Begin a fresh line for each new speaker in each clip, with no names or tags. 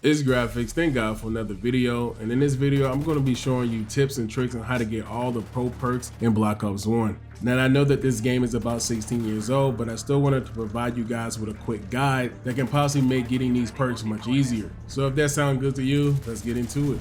It's Graphics. Thank God for another video, and in this video I'm going to be showing you tips and tricks on how to get all the pro perks in Black Ops 1. Now I know that this game is about 16 years old, but I still wanted to provide you guys with a quick guide that can possibly make getting these perks much easier. So if that sounds good to you, let's get into it.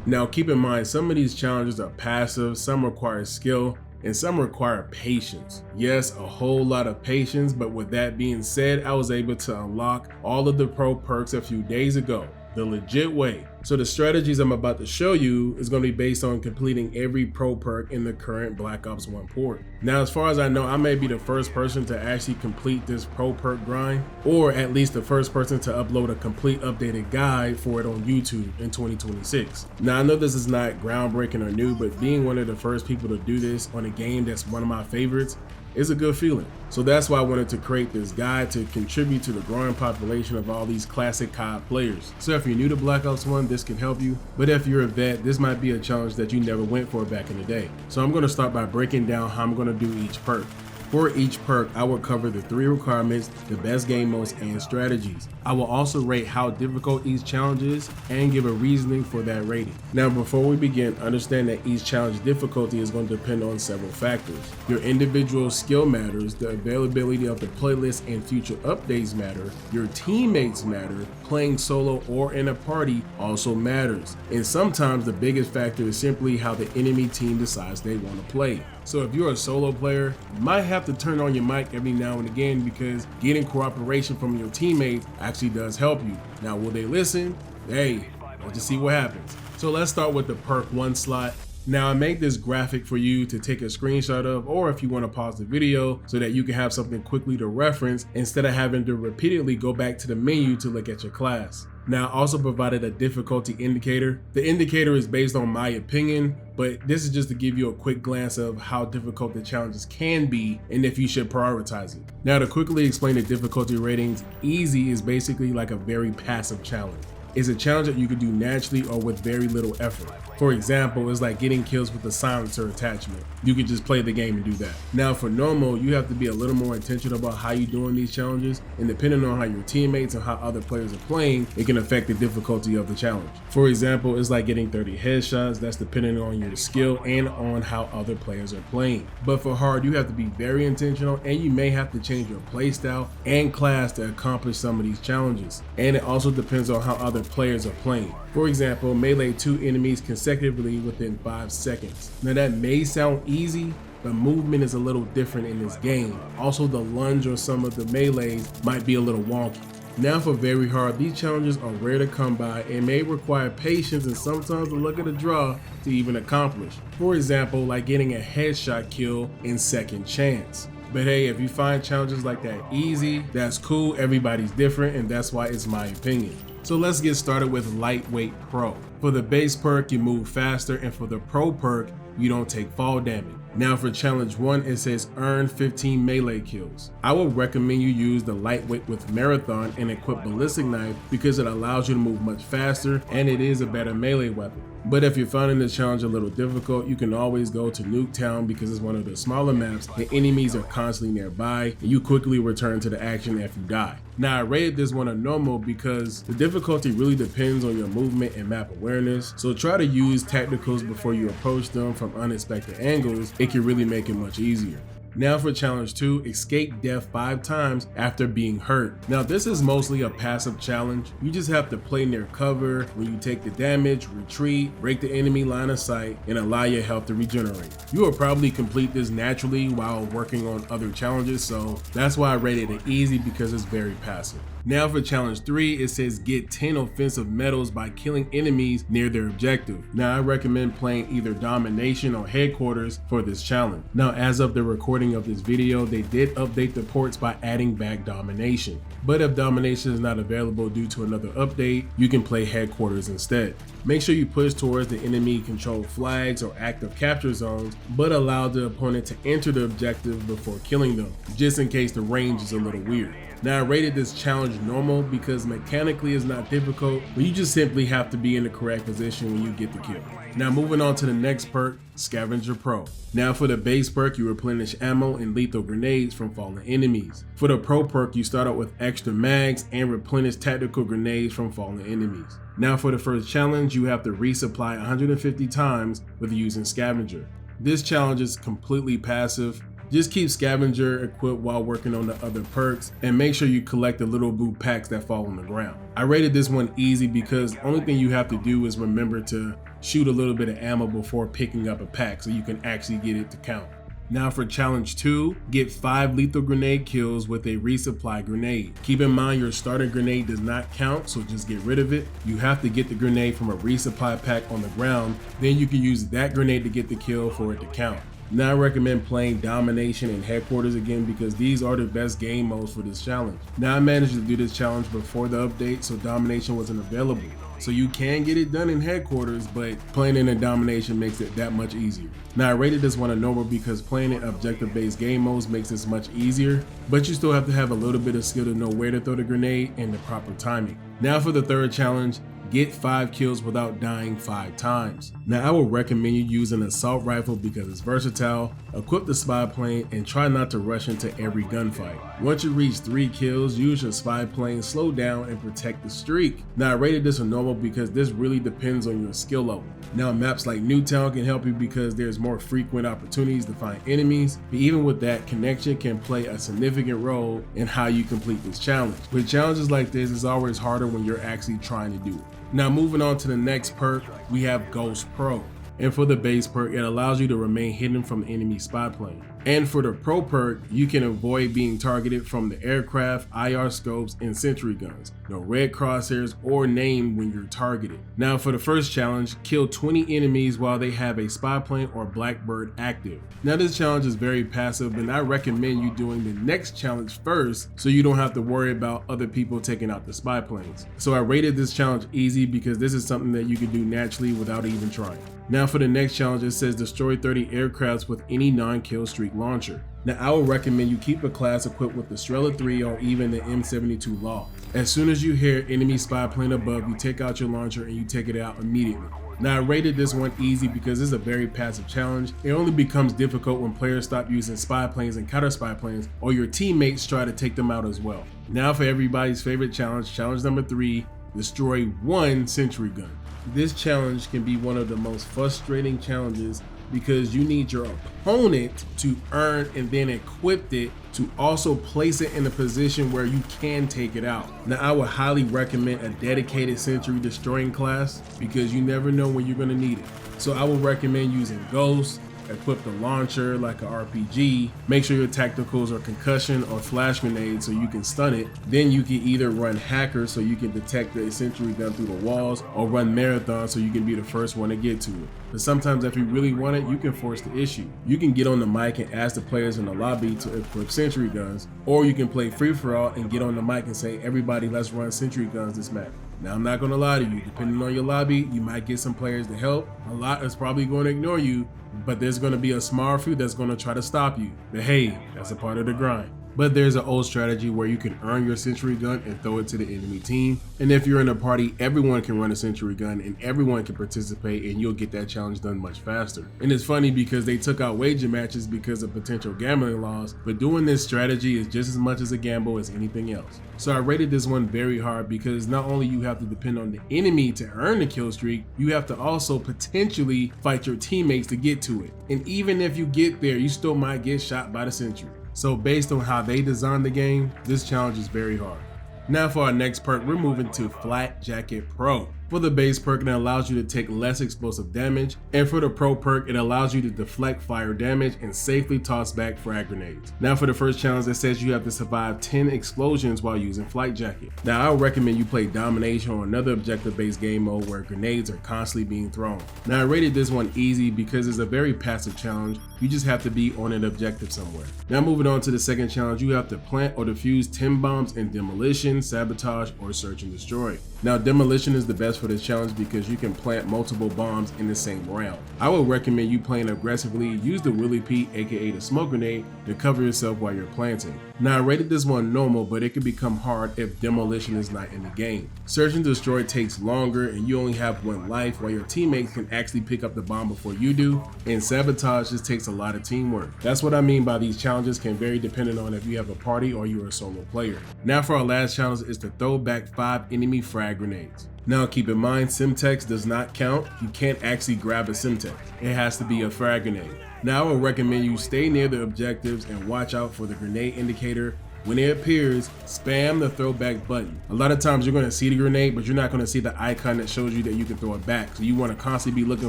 Now keep in mind, some of these challenges are passive, some require skill, and some require patience. Yes, a whole lot of patience, but with that being said, I was able to unlock all of the pro perks a few days ago, the legit way. So the strategies I'm about to show you is going to be based on completing every pro perk in the current Black Ops 1 port. Now as far as I know, I may be the first person to actually complete this pro perk grind, or at least the first person to upload a complete updated guide for it on YouTube in 2026. Now I know this is not groundbreaking or new, but being one of the first people to do this on a game that's one of my favorites is a good feeling. So that's why I wanted to create this guide to contribute to the growing population of all these classic COD players. So if you're new to Black Ops 1, this can help you, but if you're a vet, this might be a challenge that you never went for back in the day. So I'm going to start by breaking down how I'm going to do each perk. For each perk, I will cover the 3 requirements, the best game modes, and strategies. I will also rate how difficult each challenge is and give a reasoning for that rating. Now before we begin, understand that each challenge difficulty is going to depend on several factors. Your individual skill matters, the availability of the playlist and future updates matter, your teammates matter, playing solo or in a party also matters, and sometimes the biggest factor is simply how the enemy team decides they want to play. So if you're a solo player, you might have to turn on your mic every now and again because getting cooperation from your teammates actually does help you. Now will they listen? Hey, let's just see what happens. So let's start with the perk 1 slot. Now I made this graphic for you to take a screenshot of, or if you want to pause the video so that you can have something quickly to reference instead of having to repeatedly go back to the menu to look at your class. Now I also provided a difficulty indicator. The indicator is based on my opinion, but this is just to give you a quick glance of how difficult the challenges can be and if you should prioritize it. Now to quickly explain the difficulty ratings, easy is basically like a very passive challenge. It's a challenge that you can do naturally or with very little effort. For example, it's like getting kills with a silencer attachment. You can just play the game and do that. Now for normal, you have to be a little more intentional about how you're doing these challenges, and depending on how your teammates and how other players are playing, it can affect the difficulty of the challenge. For example, it's like getting 30 headshots. That's depending on your skill and on how other players are playing. But for hard, you have to be very intentional, and you may have to change your playstyle and class to accomplish some of these challenges. And it also depends on how other players are playing. For example, melee 2 enemies consecutively within 5 seconds. Now that may sound easy, but movement is a little different in this game. Also the lunge or some of the melees might be a little wonky. Now for very hard, these challenges are rare to come by and may require patience and sometimes the luck of the draw to even accomplish. For example, like getting a headshot kill in Second Chance. But hey, if you find challenges like that easy, that's cool. Everybody's different, and that's why it's my opinion. So let's get started with Lightweight Pro. For the base perk, you move faster, and for the pro perk, you don't take fall damage. Now for challenge 1, it says earn 15 melee kills. I would recommend you use the lightweight with marathon and equip ballistic knife because it allows you to move much faster and it is a better melee weapon. But if you're finding the challenge a little difficult, you can always go to Nuketown because it's one of the smaller maps and enemies are constantly nearby and you quickly return to the action if you die. Now I rated this one a normal because the difficulty really depends on your movement and map awareness, so try to use tacticals before you approach them from unexpected angles. It can really make it much easier. Now for challenge 2, escape death 5 times after being hurt. Now this is mostly a passive challenge. You just have to play near cover when you take the damage, retreat, break the enemy line of sight, and allow your health to regenerate. You will probably complete this naturally while working on other challenges, so that's why I rated it easy because it's very passive. Now for challenge 3, it says get 10 offensive medals by killing enemies near their objective. Now I recommend playing either domination or headquarters for this challenge. Now as of the recording of this video, they did update the ports by adding back domination. But if domination is not available due to another update, you can play headquarters instead. Make sure you push towards the enemy controlled flags or active capture zones, but allow the opponent to enter the objective before killing them, just in case the range is a little weird. Now I rated this challenge normal because mechanically it's not difficult, but you just simply have to be in the correct position when you get the kill. Now moving on to the next perk, Scavenger Pro. Now for the base perk, you replenish ammo and lethal grenades from fallen enemies. For the Pro perk, you start out with extra mags and replenish tactical grenades from fallen enemies. Now for the first challenge, you have to resupply 150 times with using Scavenger. This challenge is completely passive. Just keep Scavenger equipped while working on the other perks and make sure you collect the little blue packs that fall on the ground. I rated this one easy because the only thing you have to do is remember to shoot a little bit of ammo before picking up a pack so you can actually get it to count. Now for challenge 2, get 5 lethal grenade kills with a resupply grenade. Keep in mind your starter grenade does not count, so just get rid of it. You have to get the grenade from a resupply pack on the ground, then you can use that grenade to get the kill for it to count. Now I recommend playing Domination and Headquarters again because these are the best game modes for this challenge. Now I managed to do this challenge before the update, so Domination wasn't available. So you can get it done in Headquarters, but playing it in Domination makes it that much easier. Now I rated this one a normal because playing in objective based game modes makes this much easier, but you still have to have a little bit of skill to know where to throw the grenade and the proper timing. Now for the third challenge, get 5 kills without dying 5 times. Now I would recommend you use an assault rifle because it's versatile, equip the spy plane, and try not to rush into every gunfight. Once you reach 3 kills, use your spy plane, slow down, and protect the streak. Now I rated this a normal because this really depends on your skill level. Now maps like Newtown can help you because there's more frequent opportunities to find enemies, but even with that, connection can play a significant role in how you complete this challenge. With challenges like this, it's always harder when you're actually trying to do it. Now moving on to the next perk, we have Ghost Pro. And for the base perk, it allows you to remain hidden from the enemy spy plane. And for the Pro perk, you can avoid being targeted from the aircraft, IR scopes, and sentry guns. No red crosshairs or name when you're targeted. Now for the first challenge, kill 20 enemies while they have a spy plane or Blackbird active. Now this challenge is very passive, and I recommend you doing the next challenge first so you don't have to worry about other people taking out the spy planes. So I rated this challenge easy because this is something that you can do naturally without even trying. Now for the next challenge, it says destroy 30 aircrafts with any non-kill streak launcher. Now I would recommend you keep a class equipped with the Strela 3 or even the M72 Law. As soon as you hear enemy spy plane above, you take out your launcher and you take it out immediately. Now I rated this one easy because it's a very passive challenge. It only becomes difficult when players stop using spy planes and counter spy planes, or your teammates try to take them out as well. Now for everybody's favorite challenge, challenge number 3, destroy 1 sentry gun. This challenge can be one of the most frustrating challenges because you need your opponent to earn and then equip it to also place it in a position where you can take it out. Now I would highly recommend a dedicated sentry destroying class because you never know when you're going to need it. So I would recommend using Ghost, equip the launcher like an RPG, make sure your tacticals are concussion or flash grenades so you can stun it. Then you can either run hacker so you can detect the sentry gun through the walls, or run marathon so you can be the first one to get to it. But sometimes if you really want it, you can force the issue. You can get on the mic and ask the players in the lobby to equip sentry guns, or you can play free-for-all and get on the mic and say, everybody, let's run sentry guns this map. Now I'm not gonna lie to you, depending on your lobby, you might get some players to help. A lot is probably going to ignore you, but there's gonna be a small few that's gonna try to stop you. But hey, that's a part of the grind. But there's an old strategy where you can earn your sentry gun and throw it to the enemy team. And if you're in a party, everyone can run a sentry gun and everyone can participate, and you'll get that challenge done much faster. And it's funny because they took out wager matches because of potential gambling laws, but doing this strategy is just as much as a gamble as anything else. So I rated this one very hard because not only you have to depend on the enemy to earn the kill streak, you have to also potentially fight your teammates to get to it. And even if you get there, you still might get shot by the sentry. So based on how they designed the game, this challenge is very hard. Now for our next perk, we're moving to Flak Jacket Pro. For the base perk, it allows you to take less explosive damage, and for the Pro perk, it allows you to deflect fire damage and safely toss back frag grenades. Now for the first challenge, it says you have to survive 10 explosions while using Flak Jacket. Now I would recommend you play Domination or another objective based game mode where grenades are constantly being thrown. Now I rated this one easy because it's a very passive challenge. You just have to be on an objective somewhere. Now moving on to the second challenge, you have to plant or defuse 10 bombs in demolition, sabotage, or search and destroy. Now demolition is the best for this challenge because you can plant multiple bombs in the same round. I would recommend you playing aggressively. Use the Willy Pete, aka the smoke grenade, to cover yourself while you're planting. Now I rated this one normal, but it can become hard if demolition is not in the game. Search and destroy takes longer and you only have one life, while your teammates can actually pick up the bomb before you do, and sabotage just takes a lot of teamwork. That's what I mean by these challenges can vary depending on if you have a party or you're a solo player. Now for our last challenge is to throw back 5 enemy frag grenades. Now keep in mind, Semtex does not count. You can't actually grab a Semtex. It has to be a frag grenade. Now I would recommend you stay near the objectives and watch out for the grenade indicator. When it appears, spam the throwback button. A lot of times you're going to see the grenade, but you're not going to see the icon that shows you that you can throw it back. So you want to constantly be looking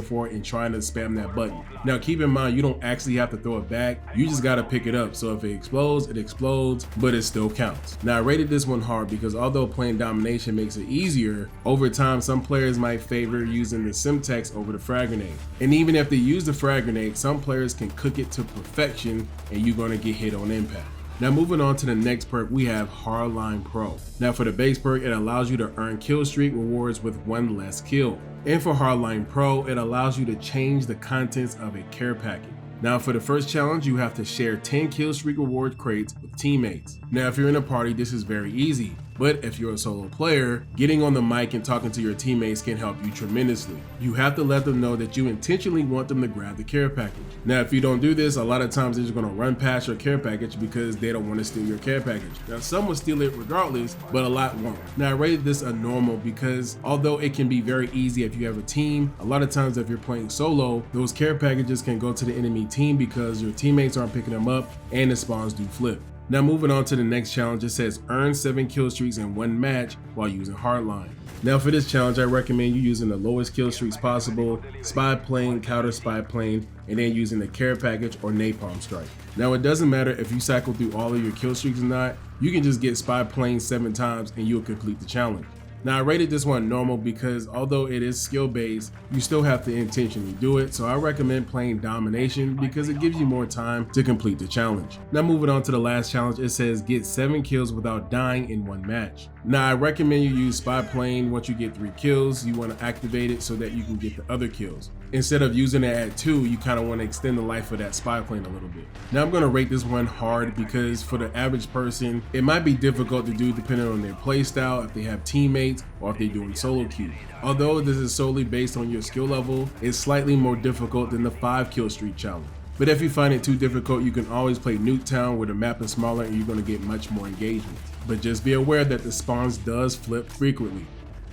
for it and trying to spam that button. Now keep in mind, you don't actually have to throw it back. You just got to pick it up. So if it explodes, but it still counts. Now I rated this one hard because although playing domination makes it easier, over time some players might favor using the Semtex over the frag grenade. And even if they use the frag grenade, some players can cook it to perfection and you're going to get hit on impact. Now moving on to the next perk, we have Hardline Pro. Now for the base perk, it allows you to earn kill streak rewards with 1 less kill. And for Hardline Pro, it allows you to change the contents of a care packet. Now for the first challenge, you have to share 10 kill streak reward crates with teammates. Now if you're in a party, this is very easy. But if you're a solo player, getting on the mic and talking to your teammates can help you tremendously. You have to let them know that you intentionally want them to grab the care package. Now, if you don't do this, a lot of times they're just gonna run past your care package because they don't want to steal your care package. Now, some will steal it regardless, but a lot won't. Now, I rated this a normal because although it can be very easy if you have a team, a lot of times if you're playing solo, those care packages can go to the enemy team because your teammates aren't picking them up and the spawns do flip. Now moving on to the next challenge, it says earn 7 kill streaks in 1 match while using Hardline. Now for this challenge, I recommend you using the lowest kill streaks possible, spy plane, counter spy plane, and then using the care package or napalm strike. Now it doesn't matter if you cycle through all of your kill streaks or not, you can just get spy plane 7 times and you'll complete the challenge. Now I rated this one normal because although it is skill based, you still have to intentionally do it, so I recommend playing domination because it gives you more time to complete the challenge. Now moving on to the last challenge, it says get 7 kills without dying in 1 match. Now I recommend you use spy plane. Once you get 3 kills, you want to activate it so that you can get the other kills. Instead of using it at 2, you kind of want to extend the life of that spy plane a little bit. Now I'm going to rate this one hard because for the average person, it might be difficult to do depending on their play style, if they have teammates, or if they're doing solo queue. Although this is solely based on your skill level, it's slightly more difficult than the 5 kill streak challenge. But if you find it too difficult, you can always play Nuketown where the map is smaller and you're going to get much more engagement. But just be aware that the spawns does flip frequently.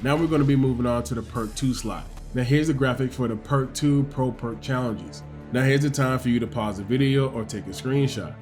Now we're going to be moving on to the Perk 2 slide. Now here's the graphic for the Perk 2 Pro Perk Challenges. Now here's the time for you to pause the video or take a screenshot.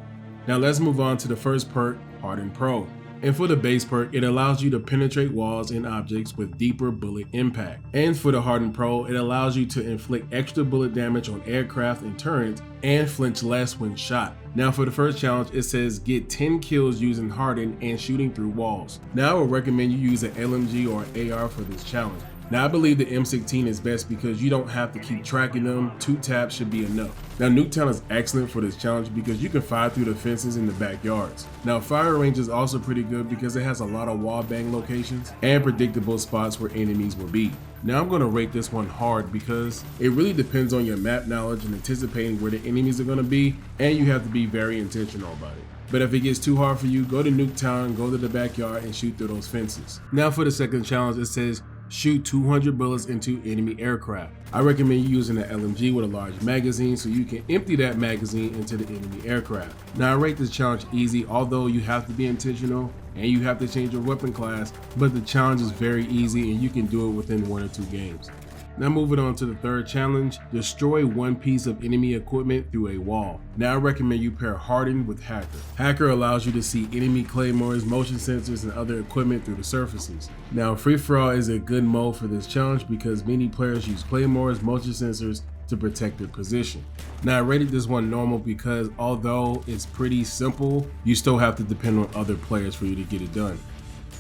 Now let's move on to the first perk, Hardened Pro. And for the base perk, it allows you to penetrate walls and objects with deeper bullet impact. And for the Hardened Pro, it allows you to inflict extra bullet damage on aircraft and turrets and flinch less when shot. Now for the first challenge, it says get 10 kills using Hardened and shooting through walls. Now I would recommend you use an LMG or an AR for this challenge. Now I believe the M16 is best because you don't have to keep tracking them, 2 taps should be enough. Now Nuketown is excellent for this challenge because you can fire through the fences in the backyards. Now fire range is also pretty good because it has a lot of wall bang locations and predictable spots where enemies will be. Now I'm going to rate this one hard because it really depends on your map knowledge and anticipating where the enemies are going to be, and you have to be very intentional about it. But if it gets too hard for you, go to Nuketown, go to the backyard and shoot through those fences. Now for the second challenge, it says shoot 200 bullets into enemy aircraft. I recommend you using an LMG with a large magazine so you can empty that magazine into the enemy aircraft. Now I rate this challenge easy, although you have to be intentional and you have to change your weapon class, but the challenge is very easy and you can do it within 1 or 2 games. Now moving on to the third challenge, destroy 1 piece of enemy equipment through a wall. Now I recommend you pair Hardened with Hacker. Hacker allows you to see enemy claymores, motion sensors, and other equipment through the surfaces. Now free for all is a good mode for this challenge because many players use claymores, motion sensors to protect their position. Now I rated this one normal because although it's pretty simple, you still have to depend on other players for you to get it done.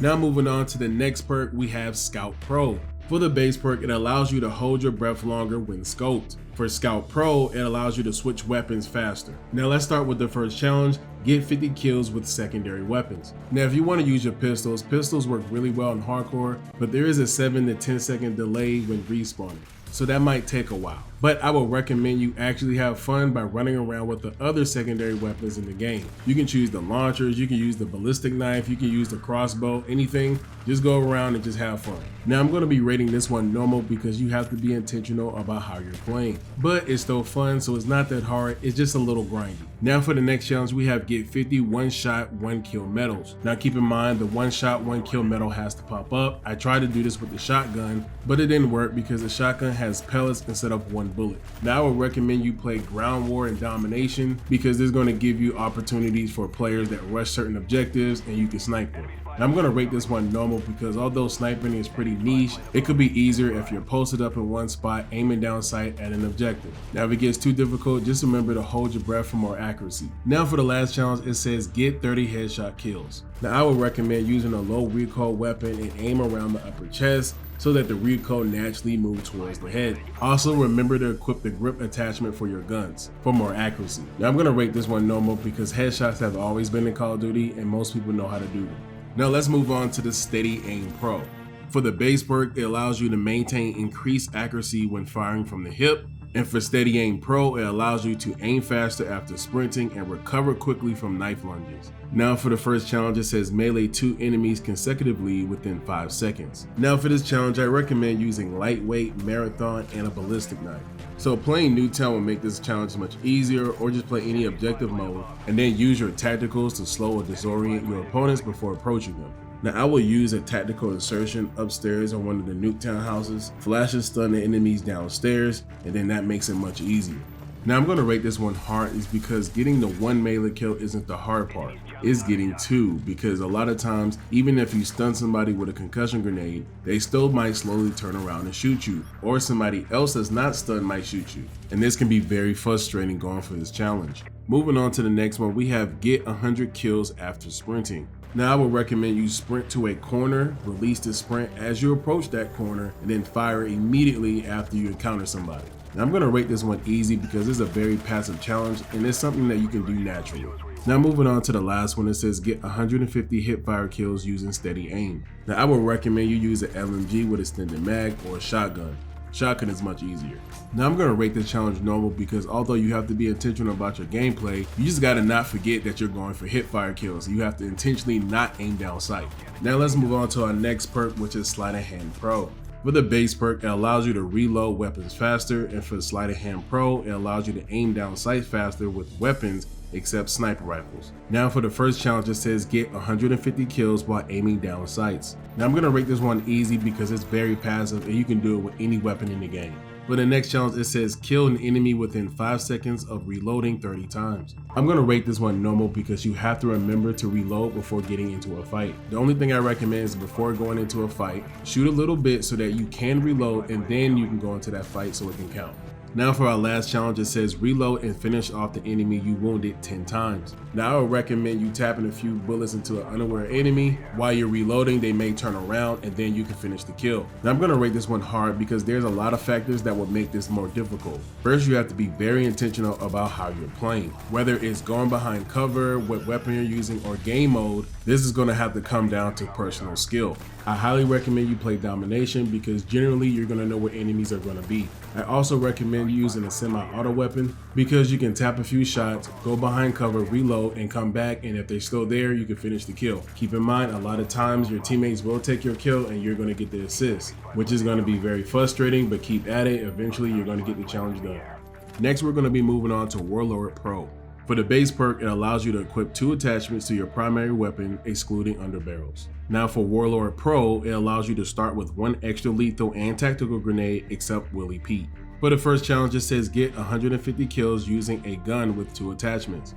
Now moving on to the next perk, we have Scout Pro. For the base perk, it allows you to hold your breath longer when scoped. For Scout Pro, it allows you to switch weapons faster. Now let's start with the first challenge, get 50 kills with secondary weapons. Now if you want to use your pistols, pistols work really well in hardcore, but there is a 7 to 10 second delay when respawning, so that might take a while. But I would recommend you actually have fun by running around with the other secondary weapons in the game. You can choose the launchers, you can use the ballistic knife, you can use the crossbow, anything. Just go around and just have fun. Now I'm going to be rating this one normal because you have to be intentional about how you're playing. But it's still fun, so it's not that hard, it's just a little grindy. Now for the next challenge, we have get 50 one-shot, one-kill medals. Now keep in mind the one-shot, one-kill medal has to pop up. I tried to do this with the shotgun, but it didn't work because the shotgun has pellets instead of one bullet. Now I would recommend you play ground war and domination because this is going to give you opportunities for players that rush certain objectives and you can snipe them. Now I'm going to rate this one normal because although sniping is pretty niche, it could be easier if you're posted up in one spot aiming down sight at an objective. Now if it gets too difficult, just remember to hold your breath for more accuracy. Now for the last challenge, it says get 30 headshot kills. Now I would recommend using a low recoil weapon and aim around the upper chest so that the recoil naturally moves towards the head. Also remember to equip the grip attachment for your guns for more accuracy. Now I'm going to rate this one normal because headshots have always been in Call of Duty and most people know how to do them. Now let's move on to the Steady Aim Pro. For the base perk, it allows you to maintain increased accuracy when firing from the hip. And for Steady Aim Pro, it allows you to aim faster after sprinting and recover quickly from knife lunges. Now for the first challenge, it says melee 2 enemies consecutively within 5 seconds. Now for this challenge, I recommend using lightweight, marathon, and a ballistic knife. So playing Newtown will make this challenge much easier, or just play any objective mode and then use your tacticals to slow or disorient your opponents before approaching them. Now I will use a tactical insertion upstairs on one of the Nuketown houses, flash and stun the enemies downstairs, and then that makes it much easier. Now I'm going to rate this one hard is because getting the one melee kill isn't the hard part, it's getting 2, because a lot of times even if you stun somebody with a concussion grenade, they still might slowly turn around and shoot you, or somebody else that's not stunned might shoot you, and this can be very frustrating going for this challenge. Moving on to the next one, we have get 100 kills after sprinting. Now I would recommend you sprint to a corner, release the sprint as you approach that corner, and then fire immediately after you encounter somebody. Now I'm going to rate this one easy because it's a very passive challenge and it's something that you can do naturally. Now moving on to the last one, it says get 150 hip fire kills using steady aim. Now I would recommend you use an LMG with extended mag or a shotgun. Shotgun is much easier. Now I'm going to rate this challenge normal because although you have to be intentional about your gameplay, you just got to not forget that you're going for hip fire kills. You have to intentionally not aim down sight. Now let's move on to our next perk, which is Sleight of Hand Pro. For the base perk, it allows you to reload weapons faster, and for the Sleight of Hand Pro, it allows you to aim down sight faster with weapons except sniper rifles. Now for the first challenge, it says get 150 kills while aiming down sights. Now I'm going to rate this one easy because it's very passive and you can do it with any weapon in the game. For the next challenge, it says kill an enemy within 5 seconds of reloading 30 times. I'm going to rate this one normal because you have to remember to reload before getting into a fight. The only thing I recommend is before going into a fight, shoot a little bit so that you can reload and then you can go into that fight so it can count. Now for our last challenge, it says reload and finish off the enemy you wounded 10 times. Now I would recommend you tapping a few bullets into an unaware enemy. While you're reloading, they may turn around and then you can finish the kill. Now I'm going to rate this one hard because there's a lot of factors that would make this more difficult. First, you have to be very intentional about how you're playing. Whether it's going behind cover, what weapon you're using, or game mode, this is going to have to come down to personal skill. I highly recommend you play domination because generally you're going to know where enemies are going to be. I also recommend using a semi-auto weapon because you can tap a few shots, go behind cover, reload, and come back, and if they're still there, you can finish the kill. Keep in mind, a lot of times your teammates will take your kill and you're going to get the assist, which is going to be very frustrating, but keep at it. Eventually you're going to get the challenge done. Next, we're going to be moving on to Warlord Pro. For the base perk, it allows you to equip 2 attachments to your primary weapon, excluding underbarrels. Now for Warlord Pro, it allows you to start with 1 extra lethal and tactical grenade except Willie Pete. For the first challenge, it says get 150 kills using a gun with 2 attachments.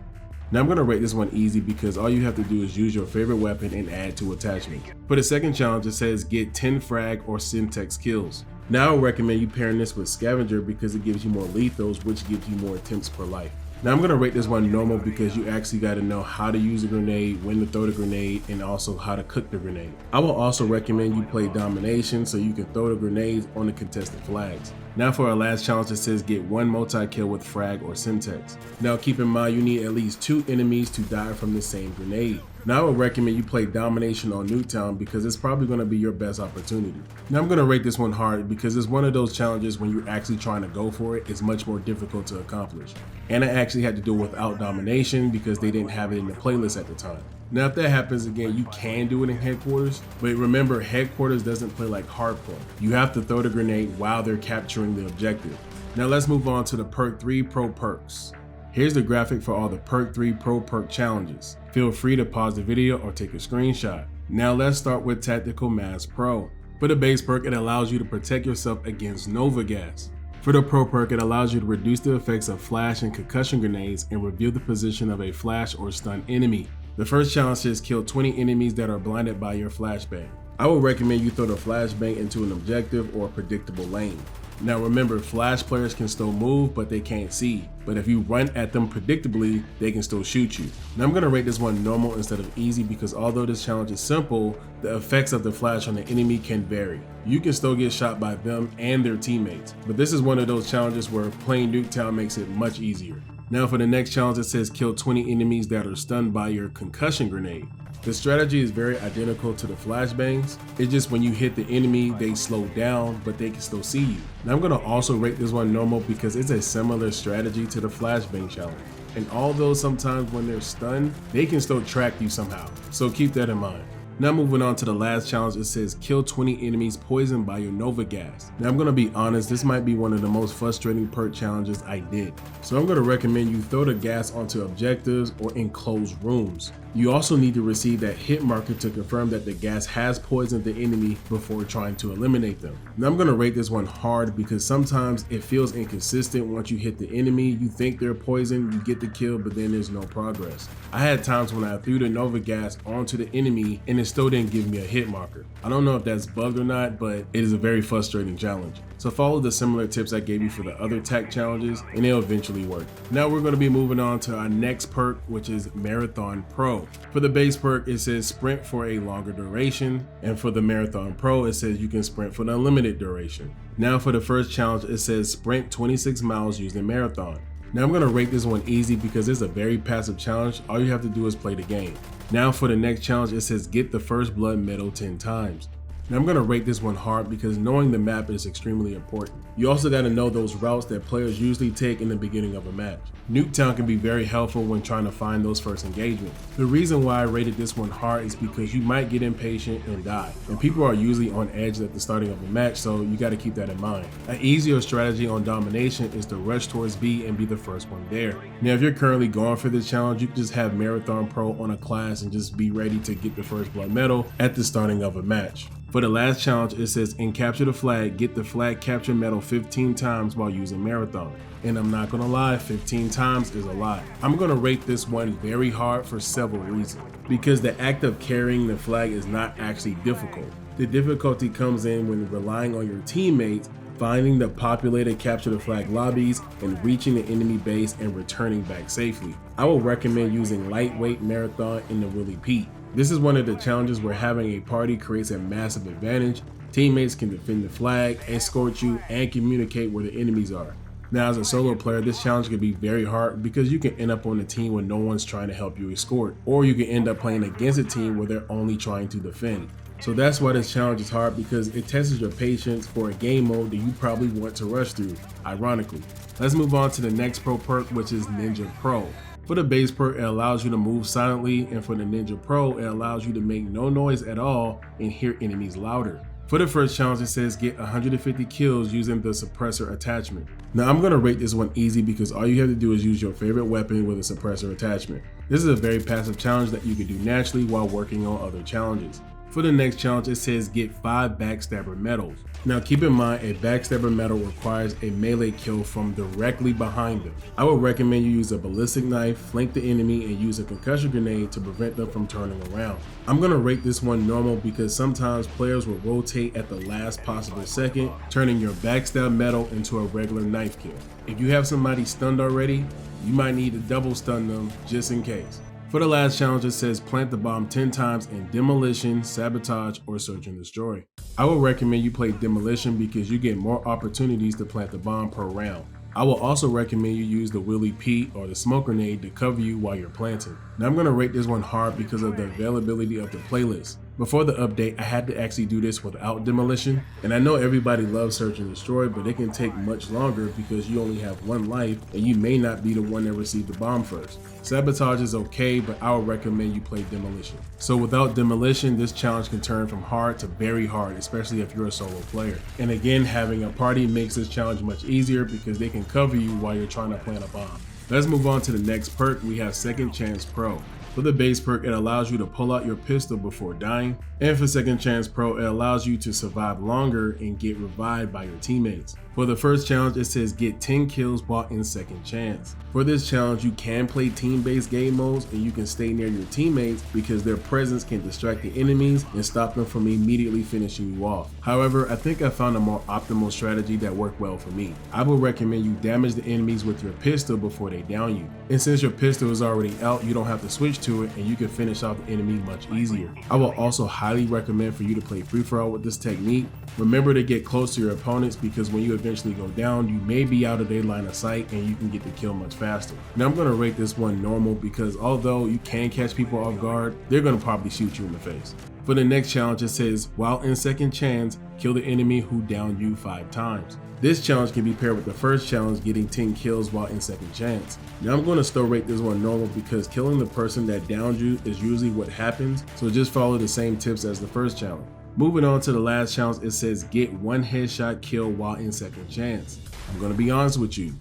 Now I'm going to rate this one easy because all you have to do is use your favorite weapon and add 2 attachments. For the second challenge, it says get 10 frag or Simtex kills. Now I would recommend you pairing this with Scavenger because it gives you more lethals, which gives you more attempts per life. Now I'm gonna rate this one normal because you actually gotta know how to use a grenade, when to throw the grenade, and also how to cook the grenade. I will also recommend you play domination so you can throw the grenades on the contested flags. Now for our last challenge, it says get 1 multi-kill with frag or Semtex. Now keep in mind you need at least 2 enemies to die from the same grenade. Now I would recommend you play domination on Nuketown because it's probably going to be your best opportunity. Now I'm going to rate this one hard because it's one of those challenges when you're actually trying to go for it, it's much more difficult to accomplish. And I actually had to do it without domination because they didn't have it in the playlist at the time. Now if that happens again, you can do it in headquarters, but remember headquarters doesn't play like hardcore. You have to throw the grenade while they're capturing the objective. Now let's move on to the Perk 3 Pro Perks. Here's the graphic for all the Perk 3 Pro Perk challenges. Feel free to pause the video or take a screenshot. Now let's start with Tactical Mask Pro. For the base perk, it allows you to protect yourself against Nova Gas. For the Pro Perk, it allows you to reduce the effects of flash and concussion grenades and reveal the position of a flash or stun enemy. The first challenge says kill 20 enemies that are blinded by your flashbang. I would recommend you throw the flashbang into an objective or a predictable lane. Now remember, flash players can still move, but they can't see. But if you run at them predictably, they can still shoot you. Now I'm going to rate this one normal instead of easy because although this challenge is simple, the effects of the flash on the enemy can vary. You can still get shot by them and their teammates. But this is one of those challenges where playing Nuketown makes it much easier. Now for the next challenge, it says kill 20 enemies that are stunned by your concussion grenade. The strategy is very identical to the flashbangs. It's just when you hit the enemy, they slow down, but they can still see you. Now I'm gonna also rate this one normal because it's a similar strategy to the flashbang challenge. And although sometimes when they're stunned, they can still track you somehow. So keep that in mind. Now moving on to the last challenge, it says kill 20 enemies poisoned by your Nova Gas. Now I'm gonna be honest, this might be one of the most frustrating perk challenges I did. So I'm gonna recommend you throw the gas onto objectives or enclosed rooms. You also need to receive that hit marker to confirm that the gas has poisoned the enemy before trying to eliminate them. Now I'm gonna rate this one hard because sometimes it feels inconsistent. Once you hit the enemy, you think they're poisoned, you get the kill, but then there's no progress. I had times when I threw the Nova Gas onto the enemy and it still didn't give me a hit marker. I don't know if that's bugged or not, but it is a very frustrating challenge. So follow the similar tips I gave you for the other tech challenges and it'll eventually work. Now we're going to be moving on to our next perk, which is Marathon Pro. For the base perk, it says sprint for a longer duration, and for the Marathon Pro, it says you can sprint for an unlimited duration. Now for the first challenge, it says sprint 26 miles using Marathon. Now I'm going to rate this one easy because it's a very passive challenge. All you have to do is play the game. Now for the next challenge, it says get the first blood medal 10 times. Now I'm going to rate this one hard because knowing the map is extremely important. You also got to know those routes that players usually take in the beginning of a match. Nuketown can be very helpful when trying to find those first engagements. The reason why I rated this one hard is because you might get impatient and die. And people are usually on edge at the starting of a match, so you got to keep that in mind. An easier strategy on domination is to rush towards B and be the first one there. Now if you're currently going for this challenge, you can just have Marathon Pro on a class and just be ready to get the first blood medal at the starting of a match. For the last challenge, it says in capture the flag, get the flag capture medal 15 times while using Marathon. And I'm not gonna lie, 15 times is a lot. I'm gonna rate this one very hard for several reasons. Because the act of carrying the flag is not actually difficult. The difficulty comes in when relying on your teammates, finding the populated capture the flag lobbies, and reaching the enemy base and returning back safely. I would recommend using lightweight Marathon in the Willy Pete. This is one of the challenges where having a party creates a massive advantage. Teammates can defend the flag, escort you, and communicate where the enemies are. Now as a solo player, this challenge can be very hard because you can end up on a team where no one's trying to help you escort, or you can end up playing against a team where they're only trying to defend. So that's why this challenge is hard, because it tests your patience for a game mode that you probably want to rush through, ironically. Let's move on to the next Pro Perk, which is Ninja Pro. For the base perk, it allows you to move silently, and for the Ninja Pro, it allows you to make no noise at all and hear enemies louder. For the first challenge, it says get 150 kills using the suppressor attachment. Now I'm going to rate this one easy because all you have to do is use your favorite weapon with a suppressor attachment. This is a very passive challenge that you can do naturally while working on other challenges. For the next challenge, it says get 5 backstabber medals. Now keep in mind, a backstabber medal requires a melee kill from directly behind them. I would recommend you use a ballistic knife, flank the enemy, and use a concussion grenade to prevent them from turning around. I'm gonna rate this one normal because sometimes players will rotate at the last possible second, turning your backstab medal into a regular knife kill. If you have somebody stunned already, you might need to double stun them just in case. For the last challenge, it says plant the bomb 10 times in demolition, sabotage, or search and destroy. I would recommend you play demolition because you get more opportunities to plant the bomb per round. I will also recommend you use the Willy Pete or the smoke grenade to cover you while you're planting. Now I'm going to rate this one hard because of the availability of the playlist. Before the update, I had to actually do this without demolition, and I know everybody loves search and destroy, but it can take much longer because you only have one life and you may not be the one that received the bomb first. Sabotage is okay, but I would recommend you play demolition. So without demolition, this challenge can turn from hard to very hard, especially if you're a solo player. And again, having a party makes this challenge much easier because they can cover you while you're trying to plant a bomb. Let's move on to the next perk. We have Second Chance Pro. For the base perk, it allows you to pull out your pistol before dying. And for Second Chance Pro, it allows you to survive longer and get revived by your teammates. For the first challenge, it says get 10 kills while in Second Chance. For this challenge, you can play team-based game modes and you can stay near your teammates because their presence can distract the enemies and stop them from immediately finishing you off. However, I think I found a more optimal strategy that worked well for me. I would recommend you damage the enemies with your pistol before they down you. And since your pistol is already out, you don't have to switch to it and you can finish off the enemy much easier. I will also highly recommend for you to play free-for-all with this technique. Remember to get close to your opponents because when you eventually go down, you may be out of their line of sight and you can get the kill much faster. Now I'm going to rate this one normal because although you can catch people off guard, they're going to probably shoot you in the face. For the next challenge, it says while in Second Chance, kill the enemy who downed you 5 times. This challenge can be paired with the first challenge, getting 10 kills while in Second Chance. Now I'm going to still rate this one normal because killing the person that downed you is usually what happens, so just follow the same tips as the first challenge. Moving on to the last challenge, it says get 1 headshot kill while in Second Chance. I'm going to be honest with you,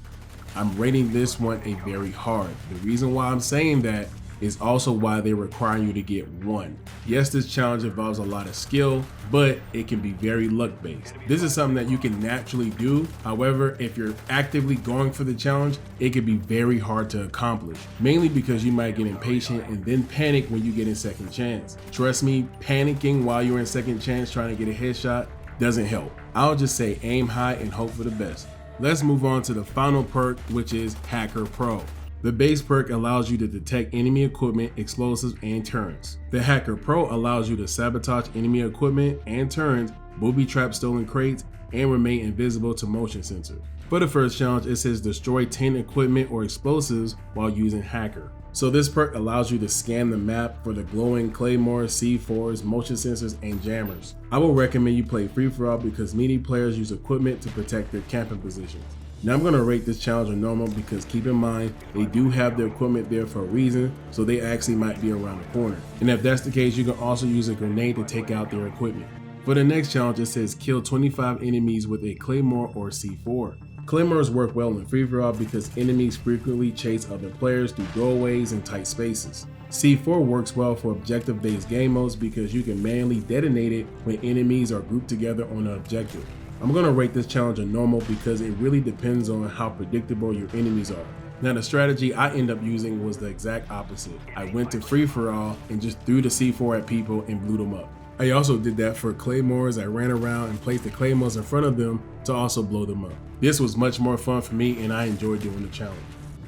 I'm rating this one a very hard. The reason why I'm saying that is also why they're requiring you to get 1. Yes, this challenge involves a lot of skill, but it can be very luck based. This is something that you can naturally do. However, if you're actively going for the challenge, it can be very hard to accomplish, mainly because you might get impatient and then panic when you get in Second Chance. Trust me, panicking while you're in Second Chance trying to get a headshot doesn't help. I'll just say aim high and hope for the best. Let's move on to the final perk, which is Hacker Pro. The base perk allows you to detect enemy equipment, explosives, and turrets. The Hacker Pro allows you to sabotage enemy equipment and turrets, booby trap stolen crates, and remain invisible to motion sensors. For the first challenge, it says destroy 10 equipment or explosives while using Hacker. So this perk allows you to scan the map for the glowing claymores, C4s, motion sensors, and jammers. I will recommend you play free-for-all because many players use equipment to protect their camping positions. Now I'm going to rate this challenge on normal because keep in mind, they do have the equipment there for a reason, so they actually might be around the corner. And if that's the case, you can also use a grenade to take out their equipment. For the next challenge, it says kill 25 enemies with a claymore or C4. Claymores work well in free-for-all because enemies frequently chase other players through doorways and tight spaces. C4 works well for objective-based game modes because you can manually detonate it when enemies are grouped together on an objective. I'm going to rate this challenge a normal because it really depends on how predictable your enemies are. Now the strategy I end up using was the exact opposite. I went to free-for-all and just threw the C4 at people and blew them up. I also did that for claymores. I ran around and placed the claymores in front of them to also blow them up. This was much more fun for me and I enjoyed doing the challenge.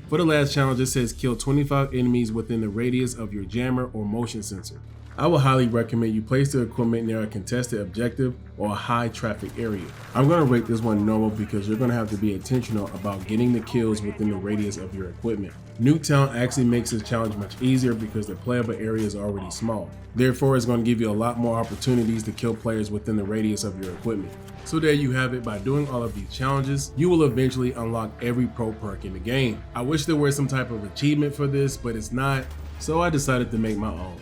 For the last challenge, it says kill 25 enemies within the radius of your jammer or motion sensor. I would highly recommend you place the equipment near a contested objective or a high traffic area. I'm going to rate this one normal because you're going to have to be intentional about getting the kills within the radius of your equipment. Nuketown actually makes this challenge much easier because the playable area is already small. Therefore, it's going to give you a lot more opportunities to kill players within the radius of your equipment. So there you have it. By doing all of these challenges, you will eventually unlock every pro perk in the game. I wish there was some type of achievement for this, but it's not, so I decided to make my own.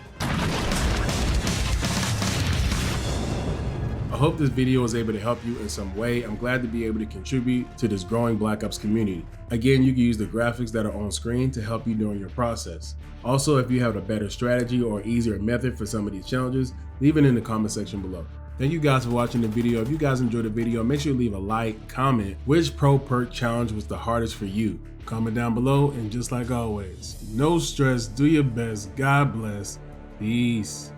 I hope this video was able to help you in some way. I'm glad to be able to contribute to this growing Black Ops community. Again, you can use the graphics that are on screen to help you during your process. Also, if you have a better strategy or easier method for some of these challenges, leave it in the comment section below. Thank you guys for watching the video. If you guys enjoyed the video, make sure you leave a like, comment which Pro Perk challenge was the hardest for you. Comment down below, and just like always, no stress, do your best, God bless, peace.